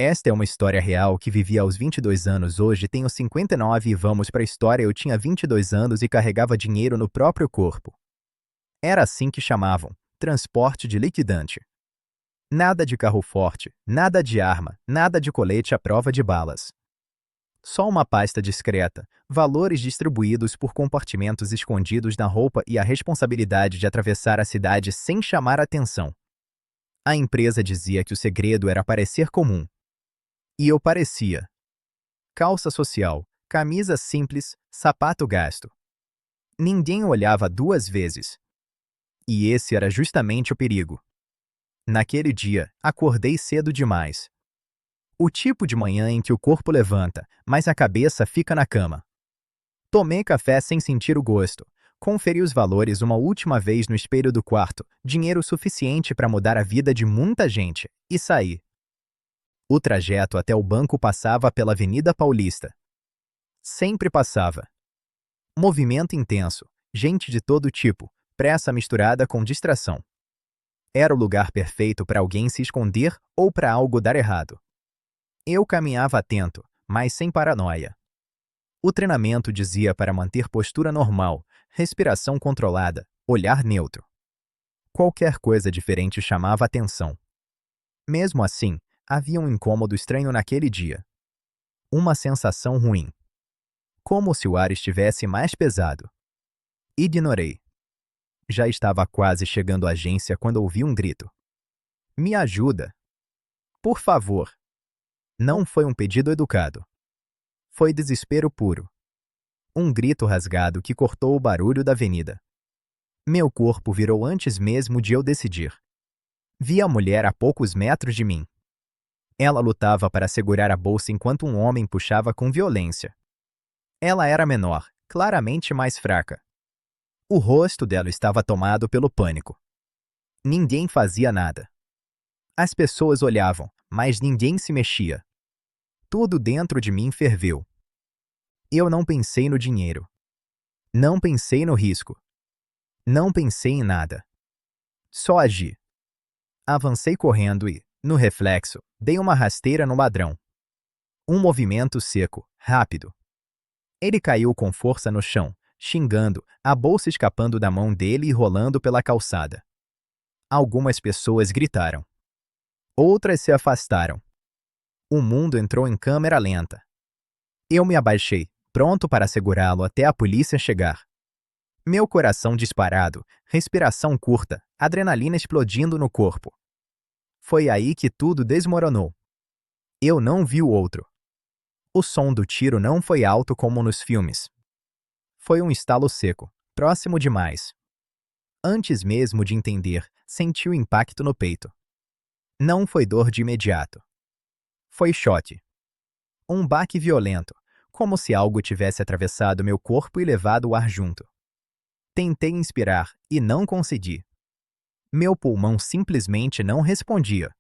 Esta é uma história real que vivi aos 22 anos, hoje tenho 59 e vamos para a história. Eu tinha 22 anos e carregava dinheiro no próprio corpo. Era assim que chamavam, transporte de liquidante. Nada de carro forte, nada de arma, nada de colete à prova de balas. Só uma pasta discreta, valores distribuídos por compartimentos escondidos na roupa e a responsabilidade de atravessar a cidade sem chamar atenção. A empresa dizia que o segredo era parecer comum. E eu parecia. Calça social, camisa simples, sapato gasto. Ninguém olhava duas vezes. E esse era justamente o perigo. Naquele dia, acordei cedo demais. O tipo de manhã em que o corpo levanta, mas a cabeça fica na cama. Tomei café sem sentir o gosto. Conferi os valores uma última vez no espelho do quarto, dinheiro suficiente para mudar a vida de muita gente, e saí. O trajeto até o banco passava pela Avenida Paulista. Sempre passava. Movimento intenso, gente de todo tipo, pressa misturada com distração. Era o lugar perfeito para alguém se esconder ou para algo dar errado. Eu caminhava atento, mas sem paranoia. O treinamento dizia para manter postura normal, respiração controlada, olhar neutro. Qualquer coisa diferente chamava atenção. Mesmo assim, havia um incômodo estranho naquele dia. Uma sensação ruim. Como se o ar estivesse mais pesado. Ignorei. Já estava quase chegando à agência quando ouvi um grito. Me ajuda! Por favor! Não foi um pedido educado. Foi desespero puro. Um grito rasgado que cortou o barulho da avenida. Meu corpo virou antes mesmo de eu decidir. Vi a mulher a poucos metros de mim. Ela lutava para segurar a bolsa enquanto um homem puxava com violência. Ela era menor, claramente mais fraca. O rosto dela estava tomado pelo pânico. Ninguém fazia nada. As pessoas olhavam, mas ninguém se mexia. Tudo dentro de mim ferveu. Eu não pensei no dinheiro. Não pensei no risco. Não pensei em nada. Só agi. Avancei correndo e, no reflexo, dei uma rasteira no ladrão. Um movimento seco, rápido. Ele caiu com força no chão, xingando, a bolsa escapando da mão dele e rolando pela calçada. Algumas pessoas gritaram. Outras se afastaram. O mundo entrou em câmera lenta. Eu me abaixei, pronto para segurá-lo até a polícia chegar. Meu coração disparado, respiração curta, adrenalina explodindo no corpo. Foi aí que tudo desmoronou. Eu não vi o outro. O som do tiro não foi alto como nos filmes. Foi um estalo seco, próximo demais. Antes mesmo de entender, senti o impacto no peito. Não foi dor de imediato. Foi choque. Um baque violento, como se algo tivesse atravessado meu corpo e levado o ar junto. Tentei inspirar, e não consegui. Meu pulmão simplesmente não respondia.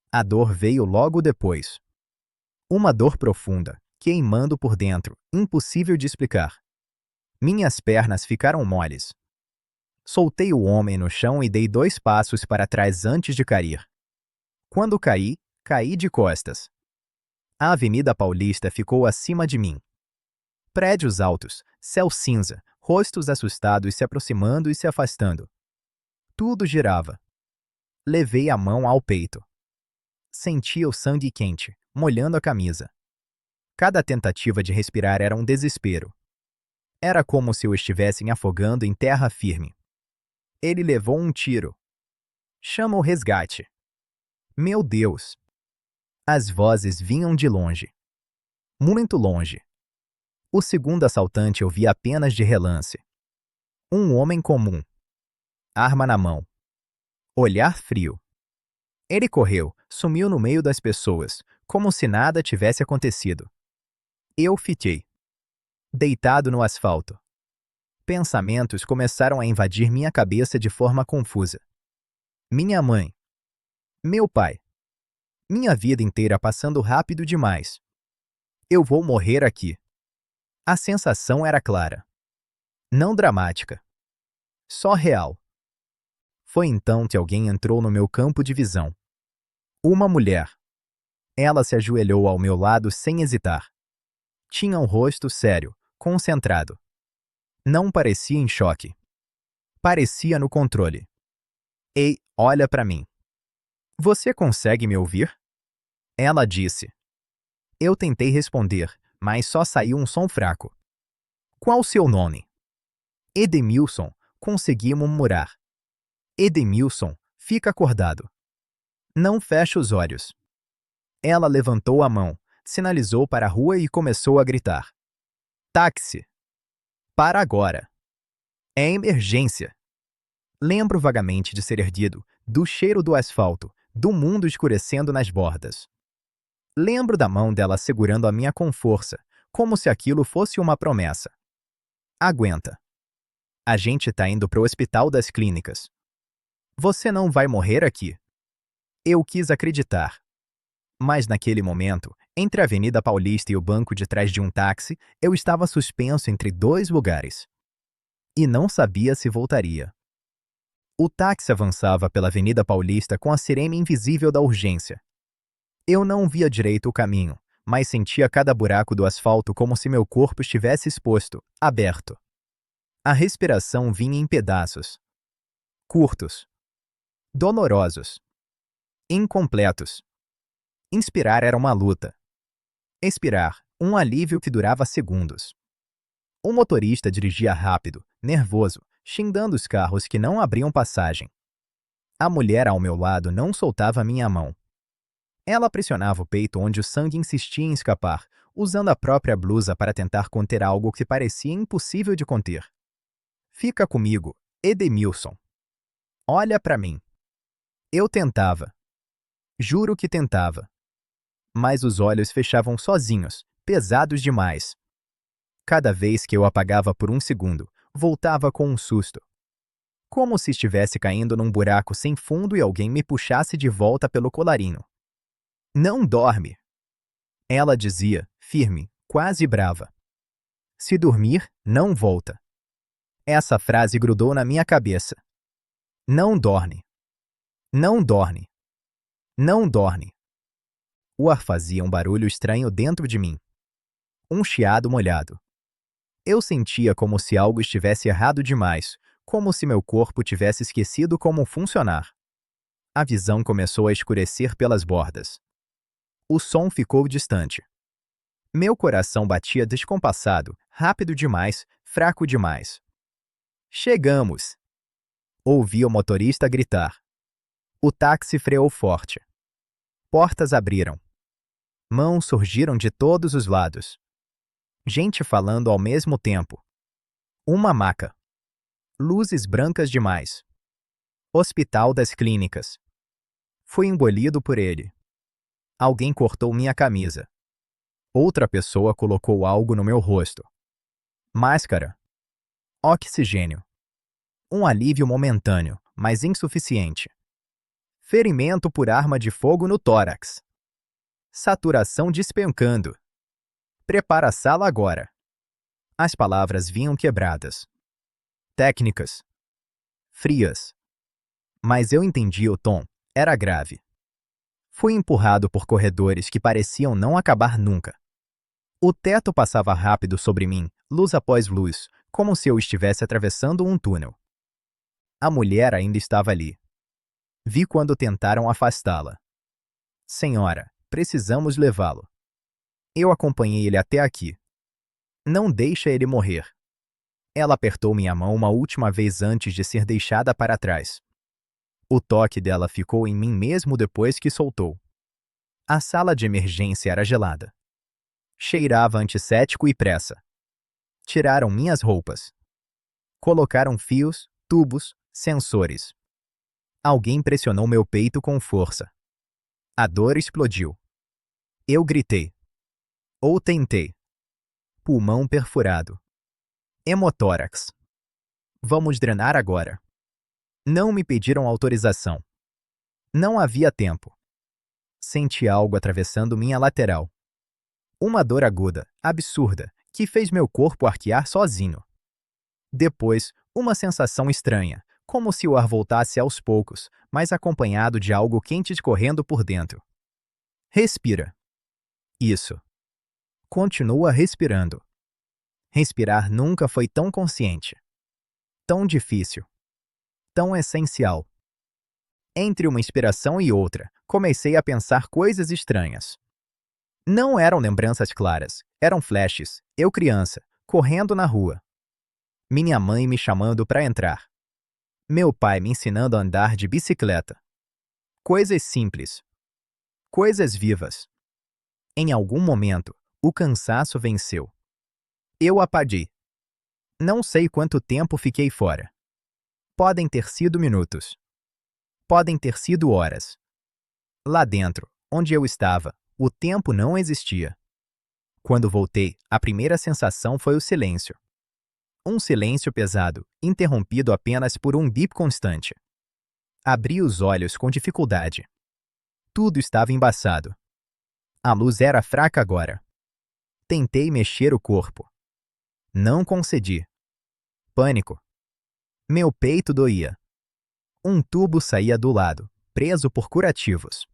A dor veio logo depois. Uma dor profunda, queimando por dentro, impossível de explicar. Minhas pernas ficaram moles. Soltei o homem no chão e dei 2 passos para trás antes de cair. Quando caí, caí de costas. A Avenida Paulista ficou acima de mim. Prédios altos, céu cinza, rostos assustados se aproximando e se afastando. Tudo girava. Levei a mão ao peito. Sentia o sangue quente, molhando a camisa. Cada tentativa de respirar era um desespero. Era como se eu estivesse me afogando em terra firme. Ele levou um tiro. Chama o resgate. Meu Deus! As vozes vinham de longe. Muito longe. O segundo assaltante eu vi apenas de relance. Um homem comum. Arma na mão. Olhar frio. Ele correu, sumiu no meio das pessoas, como se nada tivesse acontecido. Eu fiquei deitado no asfalto. Pensamentos começaram a invadir minha cabeça de forma confusa. Minha mãe. Meu pai. Minha vida inteira passando rápido demais. Eu vou morrer aqui. A sensação era clara. Não dramática. Só real. Foi então que alguém entrou no meu campo de visão. Uma mulher. Ela se ajoelhou ao meu lado sem hesitar. Tinha um rosto sério, concentrado. Não parecia em choque. Parecia no controle. Ei, olha para mim. Você consegue me ouvir? Ela disse. Eu tentei responder, mas só saiu um som fraco. Qual seu nome? Edemilson, consegui murmurar. Edemilson, fica acordado. Não feche os olhos. Ela levantou a mão, sinalizou para a rua e começou a gritar. Táxi! Para agora! É emergência! Lembro vagamente de ser erguido, do cheiro do asfalto, do mundo escurecendo nas bordas. Lembro da mão dela segurando a minha com força, como se aquilo fosse uma promessa. Aguenta. A gente tá indo pro hospital das clínicas. Você não vai morrer aqui. Eu quis acreditar. Mas naquele momento, entre a Avenida Paulista e o banco de trás de um táxi, eu estava suspenso entre dois lugares. E não sabia se voltaria. O táxi avançava pela Avenida Paulista com a sirene invisível da urgência. Eu não via direito o caminho, mas sentia cada buraco do asfalto como se meu corpo estivesse exposto, aberto. A respiração vinha em pedaços. Curtos. Dolorosos. Incompletos. Inspirar era uma luta. Expirar, um alívio que durava segundos. O motorista dirigia rápido, nervoso, xingando os carros que não abriam passagem. A mulher ao meu lado não soltava minha mão. Ela pressionava o peito onde o sangue insistia em escapar, usando a própria blusa para tentar conter algo que parecia impossível de conter. Fica comigo, Edemilson. Olha para mim. Eu tentava. Juro que tentava. Mas os olhos fechavam sozinhos, pesados demais. Cada vez que eu apagava por um segundo, voltava com um susto. Como se estivesse caindo num buraco sem fundo e alguém me puxasse de volta pelo colarinho. Não dorme! Ela dizia, firme, quase brava. Se dormir, não volta. Essa frase grudou na minha cabeça. Não dorme. Não dorme. Não dorme. O ar fazia um barulho estranho dentro de mim. Um chiado molhado. Eu sentia como se algo estivesse errado demais, como se meu corpo tivesse esquecido como funcionar. A visão começou a escurecer pelas bordas. O som ficou distante. Meu coração batia descompassado, rápido demais, fraco demais. Chegamos! Ouvi o motorista gritar. O táxi freou forte. Portas abriram. Mãos surgiram de todos os lados. Gente falando ao mesmo tempo. Uma maca. Luzes brancas demais. Hospital das Clínicas. Fui engolido por ele. Alguém cortou minha camisa. Outra pessoa colocou algo no meu rosto. Máscara. Oxigênio. Um alívio momentâneo, mas insuficiente. Ferimento por arma de fogo no tórax. Saturação despencando. Prepara a sala agora. As palavras vinham quebradas. Técnicas. Frias. Mas eu entendi o tom. Era grave. Fui empurrado por corredores que pareciam não acabar nunca. O teto passava rápido sobre mim, luz após luz, como se eu estivesse atravessando um túnel. A mulher ainda estava ali. Vi quando tentaram afastá-la. Senhora, precisamos levá-lo. Eu acompanhei ele até aqui. Não deixa ele morrer. Ela apertou minha mão uma última vez antes de ser deixada para trás. O toque dela ficou em mim mesmo depois que soltou. A sala de emergência era gelada. Cheirava antisséptico e pressa. Tiraram minhas roupas. Colocaram fios, tubos, sensores. Alguém pressionou meu peito com força. A dor explodiu. Eu gritei. Ou tentei. Pulmão perfurado. Hemotórax. Vamos drenar agora. Não me pediram autorização. Não havia tempo. Senti algo atravessando minha lateral. Uma dor aguda, absurda, que fez meu corpo arquear sozinho. Depois, uma sensação estranha, como se o ar voltasse aos poucos, mas acompanhado de algo quente escorrendo por dentro. Respira. Isso. Continua respirando. Respirar nunca foi tão consciente, tão difícil, tão essencial. Entre uma inspiração e outra, comecei a pensar coisas estranhas. Não eram lembranças claras, eram flashes, eu criança, correndo na rua. Minha mãe me chamando para entrar. Meu pai me ensinando a andar de bicicleta. Coisas simples. Coisas vivas. Em algum momento, o cansaço venceu. Eu apaguei. Não sei quanto tempo fiquei fora. Podem ter sido minutos. Podem ter sido horas. Lá dentro, onde eu estava, o tempo não existia. Quando voltei, a primeira sensação foi o silêncio. Um silêncio pesado, interrompido apenas por um bip constante. Abri os olhos com dificuldade. Tudo estava embaçado. A luz era fraca agora. Tentei mexer o corpo. Não concedi. Pânico. Meu peito doía. Um tubo saía do lado, preso por curativos.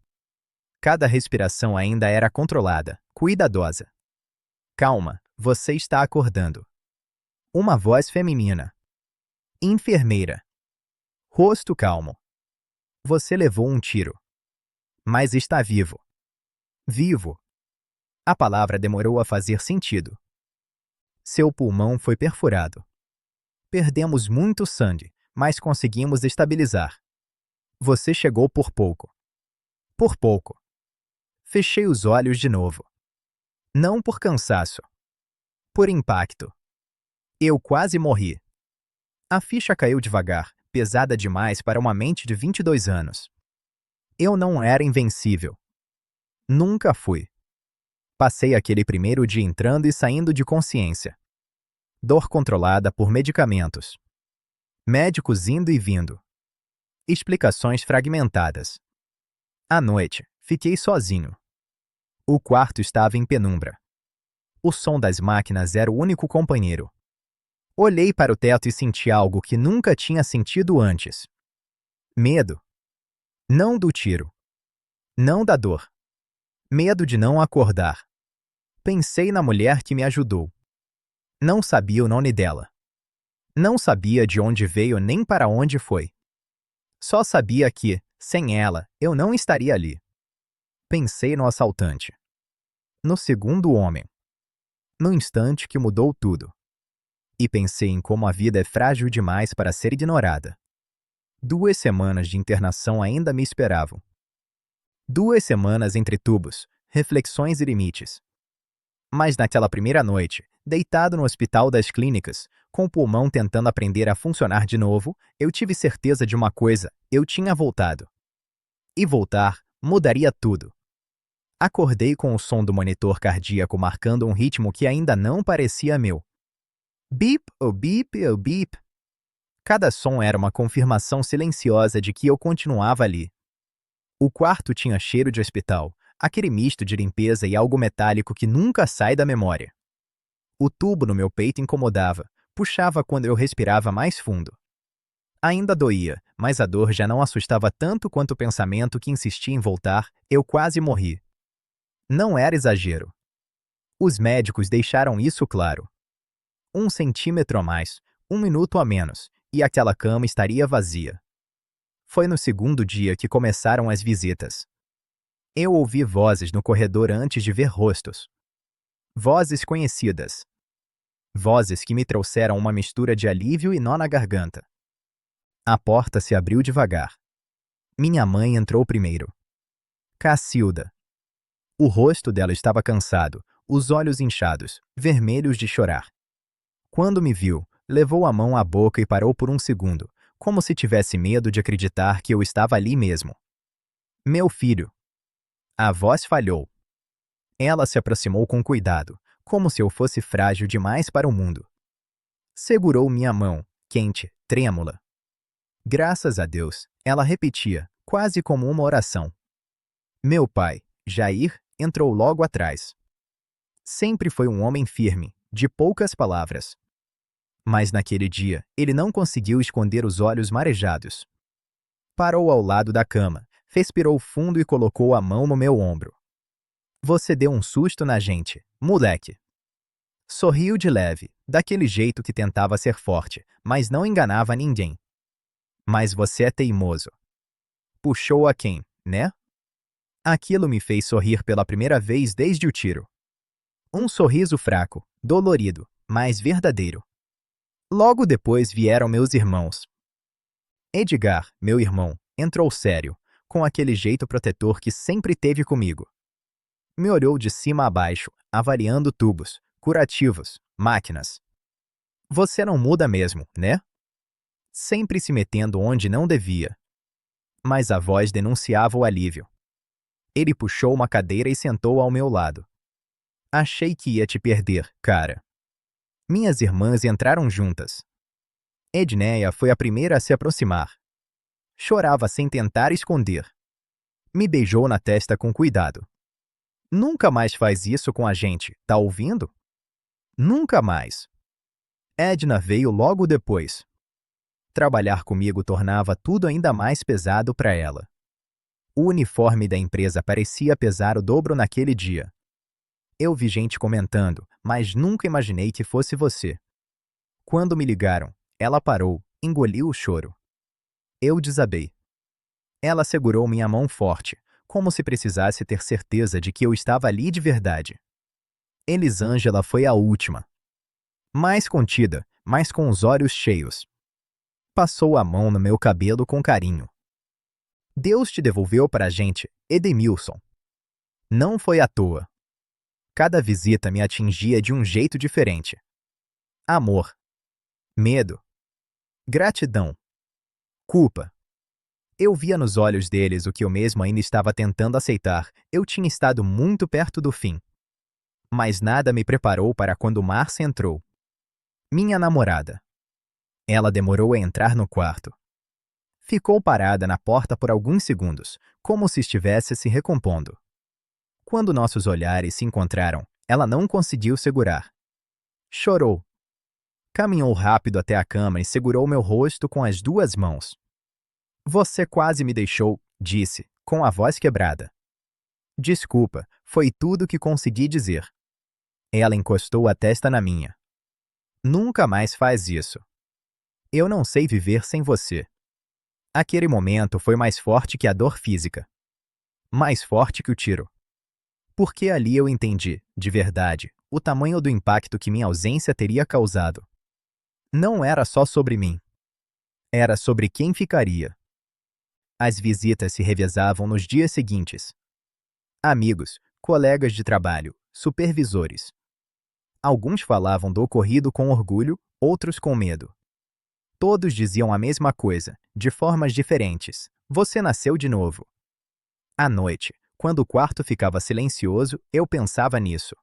Cada respiração ainda era controlada, cuidadosa. Calma, você está acordando. Uma voz feminina. Enfermeira. Rosto calmo. Você levou um tiro. Mas está vivo. Vivo. A palavra demorou a fazer sentido. Seu pulmão foi perfurado. Perdemos muito sangue, mas conseguimos estabilizar. Você chegou por pouco. Por pouco. Fechei os olhos de novo. Não por cansaço. Por impacto. Eu quase morri. A ficha caiu devagar, pesada demais para uma mente de 22 anos. Eu não era invencível. Nunca fui. Passei aquele primeiro dia entrando e saindo de consciência. Dor controlada por medicamentos. Médicos indo e vindo. Explicações fragmentadas. À noite, fiquei sozinho. O quarto estava em penumbra. O som das máquinas era o único companheiro. Olhei para o teto e senti algo que nunca tinha sentido antes. Medo. Não do tiro. Não da dor. Medo de não acordar. Pensei na mulher que me ajudou. Não sabia o nome dela. Não sabia de onde veio nem para onde foi. Só sabia que, sem ela, eu não estaria ali. Pensei no assaltante. No segundo homem. No instante que mudou tudo. E pensei em como a vida é frágil demais para ser ignorada. 2 semanas de internação ainda me esperavam. 2 semanas entre tubos, reflexões e limites. Mas naquela primeira noite, deitado no hospital das clínicas, com o pulmão tentando aprender a funcionar de novo, eu tive certeza de uma coisa: eu tinha voltado. E voltar mudaria tudo. Acordei com o som do monitor cardíaco marcando um ritmo que ainda não parecia meu. Beep, oh beep, oh beep. Cada som era uma confirmação silenciosa de que eu continuava ali. O quarto tinha cheiro de hospital, aquele misto de limpeza e algo metálico que nunca sai da memória. O tubo no meu peito incomodava, puxava quando eu respirava mais fundo. Ainda doía, mas a dor já não assustava tanto quanto o pensamento que insistia em voltar. Eu quase morri. Não era exagero. Os médicos deixaram isso claro. 1 centímetro a mais, 1 minuto a menos, e aquela cama estaria vazia. Foi no segundo dia que começaram as visitas. Eu ouvi vozes no corredor antes de ver rostos. Vozes conhecidas. Vozes que me trouxeram uma mistura de alívio e nó na garganta. A porta se abriu devagar. Minha mãe entrou primeiro. Cacilda. O rosto dela estava cansado, os olhos inchados, vermelhos de chorar. Quando me viu, levou a mão à boca e parou por um segundo, como se tivesse medo de acreditar que eu estava ali mesmo. Meu filho. A voz falhou. Ela se aproximou com cuidado, como se eu fosse frágil demais para o mundo. Segurou minha mão, quente, trêmula. Graças a Deus, ela repetia, quase como uma oração. Meu pai, Jair, entrou logo atrás. Sempre foi um homem firme, de poucas palavras. Mas naquele dia, ele não conseguiu esconder os olhos marejados. Parou ao lado da cama, respirou fundo e colocou a mão no meu ombro. Você deu um susto na gente, moleque. Sorriu de leve, daquele jeito que tentava ser forte, mas não enganava ninguém. Mas você é teimoso. Puxou a quem, né? Aquilo me fez sorrir pela primeira vez desde o tiro. Um sorriso fraco, dolorido, mas verdadeiro. Logo depois vieram meus irmãos. Edgar, meu irmão, entrou sério, com aquele jeito protetor que sempre teve comigo. Me olhou de cima a baixo, avaliando tubos, curativos, máquinas. Você não muda mesmo, né? Sempre se metendo onde não devia. Mas a voz denunciava o alívio. Ele puxou uma cadeira e sentou ao meu lado. Achei que ia te perder, cara. Minhas irmãs entraram juntas. Edneia foi a primeira a se aproximar. Chorava sem tentar esconder. Me beijou na testa com cuidado. Nunca mais faz isso com a gente, tá ouvindo? Nunca mais. Edna veio logo depois. Trabalhar comigo tornava tudo ainda mais pesado para ela. O uniforme da empresa parecia pesar o dobro naquele dia. Eu vi gente comentando, mas nunca imaginei que fosse você. Quando me ligaram, ela parou, engoliu o choro. Eu desabei. Ela segurou minha mão forte, como se precisasse ter certeza de que eu estava ali de verdade. Elisângela foi a última. Mais contida, mas com os olhos cheios. Passou a mão no meu cabelo com carinho. Deus te devolveu para a gente, Edemilson. Não foi à toa. Cada visita me atingia de um jeito diferente. Amor. Medo. Gratidão. Culpa. Eu via nos olhos deles o que eu mesmo ainda estava tentando aceitar. Eu tinha estado muito perto do fim. Mas nada me preparou para quando Márcia entrou. Minha namorada. Ela demorou a entrar no quarto. Ficou parada na porta por alguns segundos, como se estivesse se recompondo. Quando nossos olhares se encontraram, ela não conseguiu segurar. Chorou. Caminhou rápido até a cama e segurou meu rosto com as duas mãos. Você quase me deixou, disse, com a voz quebrada. Desculpa, foi tudo que consegui dizer. Ela encostou a testa na minha. Nunca mais faz isso. Eu não sei viver sem você. Aquele momento foi mais forte que a dor física. Mais forte que o tiro. Porque ali eu entendi, de verdade, o tamanho do impacto que minha ausência teria causado. Não era só sobre mim. Era sobre quem ficaria. As visitas se revezavam nos dias seguintes. Amigos, colegas de trabalho, supervisores. Alguns falavam do ocorrido com orgulho, outros com medo. Todos diziam a mesma coisa, de formas diferentes. Você nasceu de novo. À noite, quando o quarto ficava silencioso, eu pensava nisso.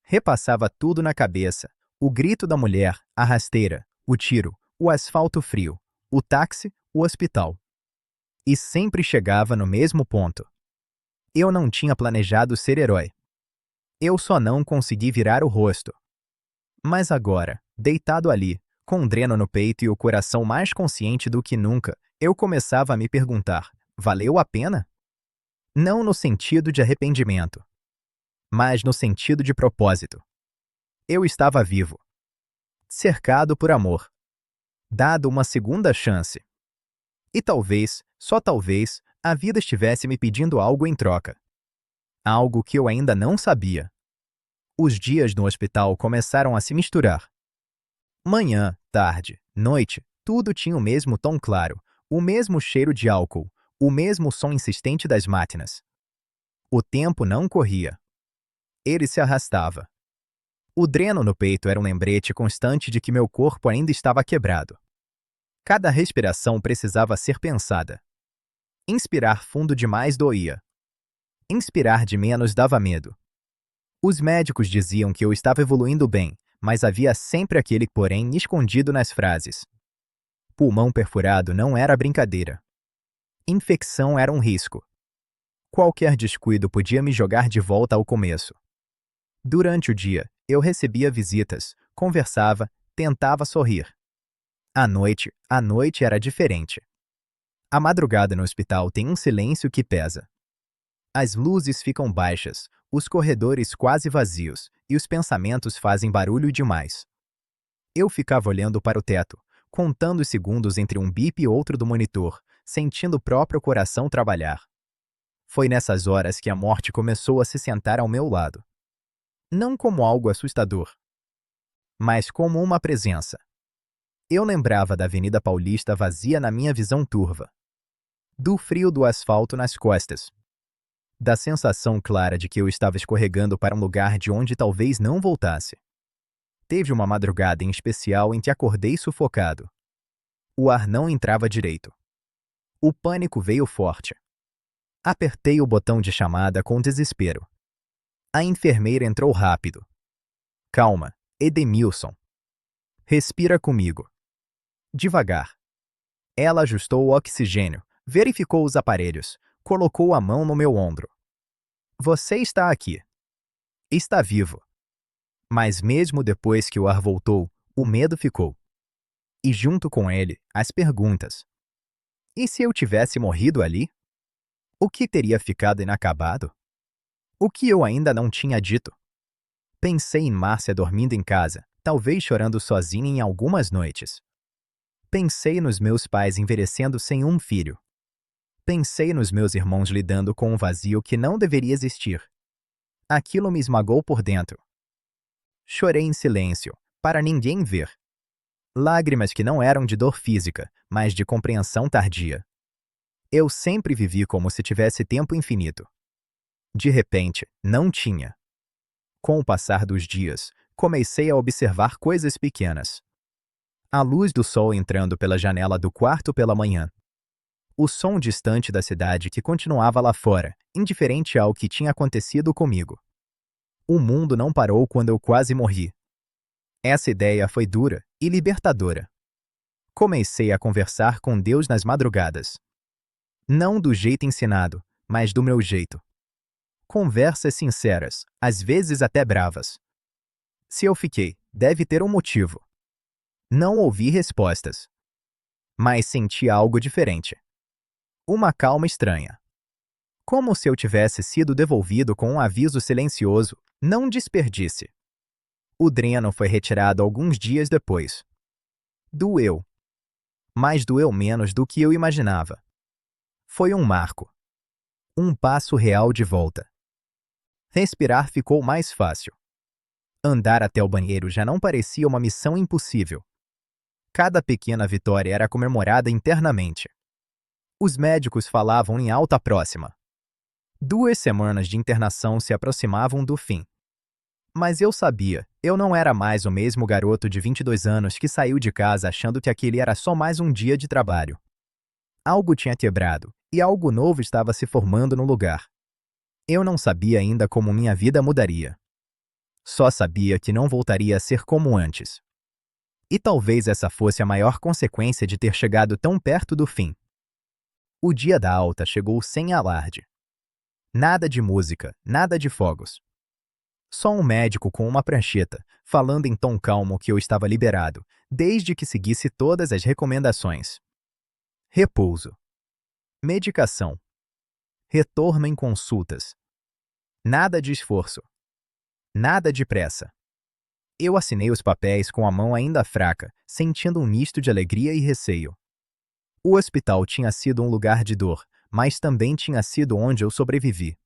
Repassava tudo na cabeça. O grito da mulher, a rasteira, o tiro, o asfalto frio, o táxi, o hospital. E sempre chegava no mesmo ponto. Eu não tinha planejado ser herói. Eu só não consegui virar o rosto. Mas agora, deitado ali, com um dreno no peito e o coração mais consciente do que nunca, eu começava a me perguntar: valeu a pena? Não no sentido de arrependimento, mas no sentido de propósito. Eu estava vivo, cercado por amor, dado uma segunda chance. E talvez, só talvez, a vida estivesse me pedindo algo em troca. Algo que eu ainda não sabia. Os dias no hospital começaram a se misturar. Manhã, tarde, noite, tudo tinha o mesmo tom claro, o mesmo cheiro de álcool, o mesmo som insistente das máquinas. O tempo não corria. Ele se arrastava. O dreno no peito era um lembrete constante de que meu corpo ainda estava quebrado. Cada respiração precisava ser pensada. Inspirar fundo demais doía. Inspirar de menos dava medo. Os médicos diziam que eu estava evoluindo bem, mas havia sempre aquele porém escondido nas frases. Pulmão perfurado não era brincadeira. Infecção era um risco. Qualquer descuido podia me jogar de volta ao começo. Durante o dia, eu recebia visitas, conversava, tentava sorrir. À noite era diferente. A madrugada no hospital tem um silêncio que pesa. As luzes ficam baixas, os corredores quase vazios, e os pensamentos fazem barulho demais. Eu ficava olhando para o teto, contando os segundos entre um bip e outro do monitor, sentindo o próprio coração trabalhar. Foi nessas horas que a morte começou a se sentar ao meu lado. Não como algo assustador, mas como uma presença. Eu lembrava da Avenida Paulista vazia na minha visão turva, do frio do asfalto nas costas, da sensação clara de que eu estava escorregando para um lugar de onde talvez não voltasse. Teve uma madrugada em especial em que acordei sufocado. O ar não entrava direito. O pânico veio forte. Apertei o botão de chamada com desespero. A enfermeira entrou rápido. Calma, Edemilson. Respira comigo. Devagar. Ela ajustou o oxigênio, verificou os aparelhos, colocou a mão no meu ombro. Você está aqui. Está vivo. Mas mesmo depois que o ar voltou, o medo ficou. E junto com ele, as perguntas. E se eu tivesse morrido ali? O que teria ficado inacabado? O que eu ainda não tinha dito? Pensei em Márcia dormindo em casa, talvez chorando sozinha em algumas noites. Pensei nos meus pais envelhecendo sem um filho. Pensei nos meus irmãos lidando com um vazio que não deveria existir. Aquilo me esmagou por dentro. Chorei em silêncio, para ninguém ver. Lágrimas que não eram de dor física, mas de compreensão tardia. Eu sempre vivi como se tivesse tempo infinito. De repente, não tinha. Com o passar dos dias, comecei a observar coisas pequenas. A luz do sol entrando pela janela do quarto pela manhã. O som distante da cidade que continuava lá fora, indiferente ao que tinha acontecido comigo. O mundo não parou quando eu quase morri. Essa ideia foi dura e libertadora. Comecei a conversar com Deus nas madrugadas. Não do jeito ensinado, mas do meu jeito. Conversas sinceras, às vezes até bravas. Se eu fiquei, deve ter um motivo. Não ouvi respostas. Mas senti algo diferente. Uma calma estranha. Como se eu tivesse sido devolvido com um aviso silencioso: não desperdice. O dreno foi retirado alguns dias depois. Doeu. Mas doeu menos do que eu imaginava. Foi um marco. Um passo real de volta. Respirar ficou mais fácil. Andar até o banheiro já não parecia uma missão impossível. Cada pequena vitória era comemorada internamente. Os médicos falavam em alta próxima. 2 semanas de internação se aproximavam do fim. Mas eu sabia, eu não era mais o mesmo garoto de 22 anos que saiu de casa achando que aquele era só mais um dia de trabalho. Algo tinha quebrado, e algo novo estava se formando no lugar. Eu não sabia ainda como minha vida mudaria. Só sabia que não voltaria a ser como antes. E talvez essa fosse a maior consequência de ter chegado tão perto do fim. O dia da alta chegou sem alarde. Nada de música, nada de fogos. Só um médico com uma prancheta, falando em tom calmo que eu estava liberado, desde que seguisse todas as recomendações. Repouso. Medicação. Retorno em consultas. Nada de esforço. Nada de pressa. Eu assinei os papéis com a mão ainda fraca, sentindo um misto de alegria e receio. O hospital tinha sido um lugar de dor, mas também tinha sido onde eu sobrevivi.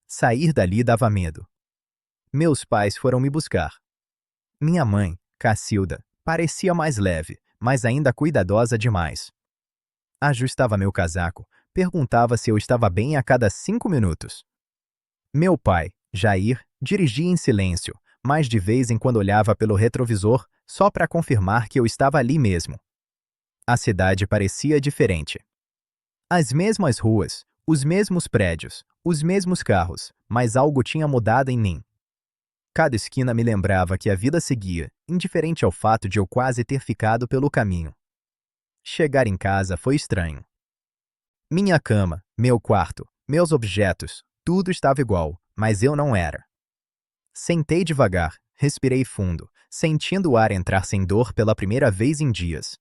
Sair dali dava medo. Meus pais foram me buscar. Minha mãe, Cacilda, parecia mais leve, mas ainda cuidadosa demais. Ajustava meu casaco, perguntava se eu estava bem a cada 5 minutos. Meu pai, Jair, dirigia em silêncio, mas de vez em quando olhava pelo retrovisor só para confirmar que eu estava ali mesmo. A cidade parecia diferente. As mesmas ruas, os mesmos prédios, os mesmos carros, mas algo tinha mudado em mim. Cada esquina me lembrava que a vida seguia, indiferente ao fato de eu quase ter ficado pelo caminho. Chegar em casa foi estranho. Minha cama, meu quarto, meus objetos, tudo estava igual, mas eu não era. Sentei devagar, respirei fundo, sentindo o ar entrar sem dor pela primeira vez em dias.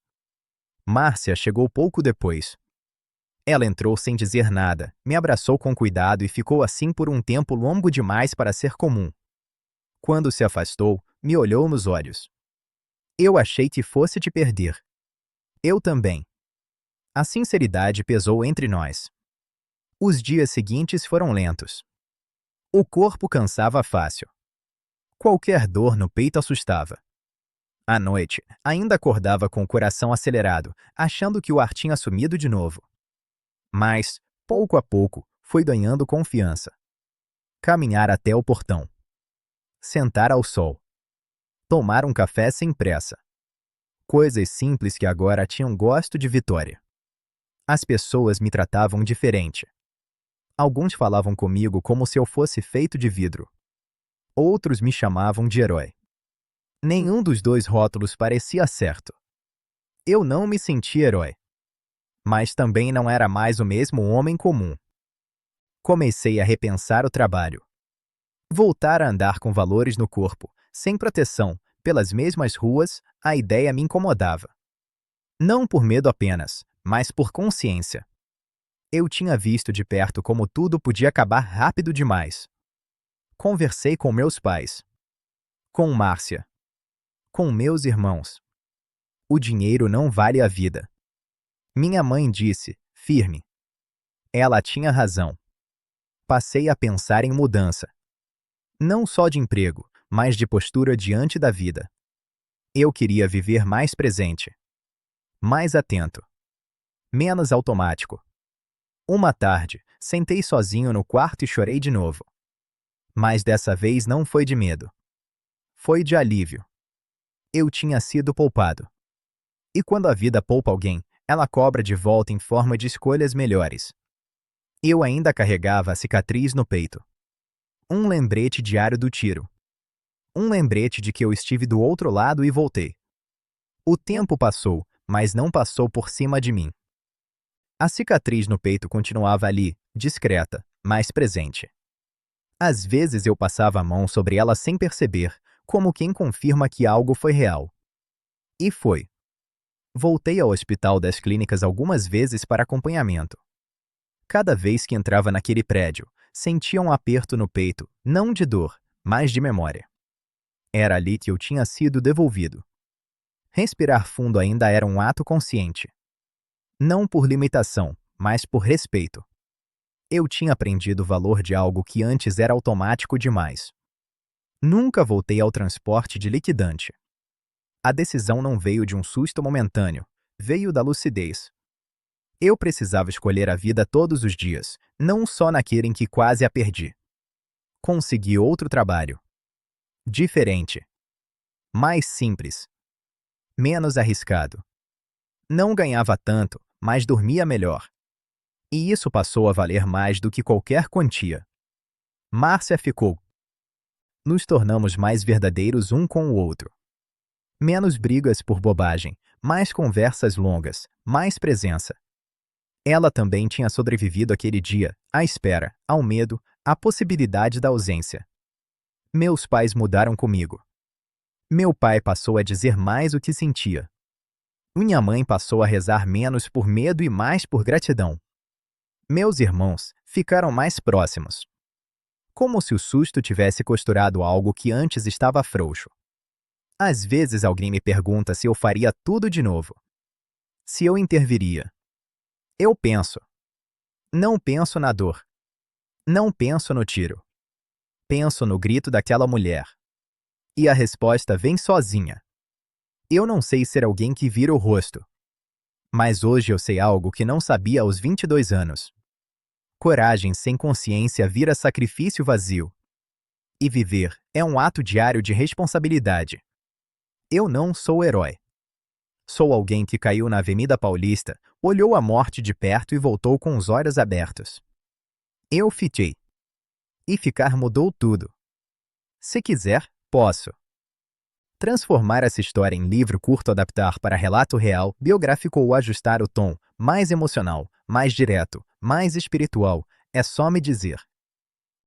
Márcia chegou pouco depois. Ela entrou sem dizer nada, me abraçou com cuidado e ficou assim por um tempo longo demais para ser comum. Quando se afastou, me olhou nos olhos. Eu achei que fosse te perder. Eu também. A sinceridade pesou entre nós. Os dias seguintes foram lentos. O corpo cansava fácil. Qualquer dor no peito assustava. À noite, ainda acordava com o coração acelerado, achando que o ar tinha sumido de novo. Mas, pouco a pouco, fui ganhando confiança. Caminhar até o portão. Sentar ao sol. Tomar um café sem pressa. Coisas simples que agora tinham gosto de vitória. As pessoas me tratavam diferente. Alguns falavam comigo como se eu fosse feito de vidro. Outros me chamavam de herói. Nenhum dos dois rótulos parecia certo. Eu não me sentia herói. Mas também não era mais o mesmo homem comum. Comecei a repensar o trabalho. Voltar a andar com valores no corpo, sem proteção, pelas mesmas ruas, a ideia me incomodava. Não por medo apenas, mas por consciência. Eu tinha visto de perto como tudo podia acabar rápido demais. Conversei com meus pais. Com Márcia. Com meus irmãos. O dinheiro não vale a vida. Minha mãe disse, firme. Ela tinha razão. Passei a pensar em mudança. Não só de emprego, mas de postura diante da vida. Eu queria viver mais presente. Mais atento. Menos automático. Uma tarde, sentei sozinho no quarto e chorei de novo. Mas dessa vez não foi de medo. Foi de alívio. Eu tinha sido poupado. E quando a vida poupa alguém, ela cobra de volta em forma de escolhas melhores. Eu ainda carregava a cicatriz no peito. Um lembrete diário do tiro. Um lembrete de que eu estive do outro lado e voltei. O tempo passou, mas não passou por cima de mim. A cicatriz no peito continuava ali, discreta, mas presente. Às vezes eu passava a mão sobre ela sem perceber, como quem confirma que algo foi real. E foi. Voltei ao hospital das clínicas algumas vezes para acompanhamento. Cada vez que entrava naquele prédio, sentia um aperto no peito, não de dor, mas de memória. Era ali que eu tinha sido devolvido. Respirar fundo ainda era um ato consciente. Não por limitação, mas por respeito. Eu tinha aprendido o valor de algo que antes era automático demais. Nunca voltei ao transporte de liquidante. A decisão não veio de um susto momentâneo, veio da lucidez. Eu precisava escolher a vida todos os dias, não só naquele em que quase a perdi. Consegui outro trabalho. Diferente. Mais simples. Menos arriscado. Não ganhava tanto, mas dormia melhor. E isso passou a valer mais do que qualquer quantia. Márcia ficou. Nos tornamos mais verdadeiros um com o outro. Menos brigas por bobagem, mais conversas longas, mais presença. Ela também tinha sobrevivido aquele dia, à espera, ao medo, à possibilidade da ausência. Meus pais mudaram comigo. Meu pai passou a dizer mais o que sentia. Minha mãe passou a rezar menos por medo e mais por gratidão. Meus irmãos ficaram mais próximos. Como se o susto tivesse costurado algo que antes estava frouxo. Às vezes alguém me pergunta se eu faria tudo de novo. Se eu interviria. Eu penso. Não penso na dor. Não penso no tiro. Penso no grito daquela mulher. E a resposta vem sozinha. Eu não sei ser alguém que vira o rosto. Mas hoje eu sei algo que não sabia aos 22 anos. Coragem sem consciência vira sacrifício vazio. E viver é um ato diário de responsabilidade. Eu não sou herói. Sou alguém que caiu na Avenida Paulista, olhou a morte de perto e voltou com os olhos abertos. Eu fiquei. E ficar mudou tudo. Se quiser, posso. Transformar essa história em livro curto, adaptar para relato real, biográfico ou ajustar o tom, mais emocional, mais direto, mais espiritual, é só me dizer.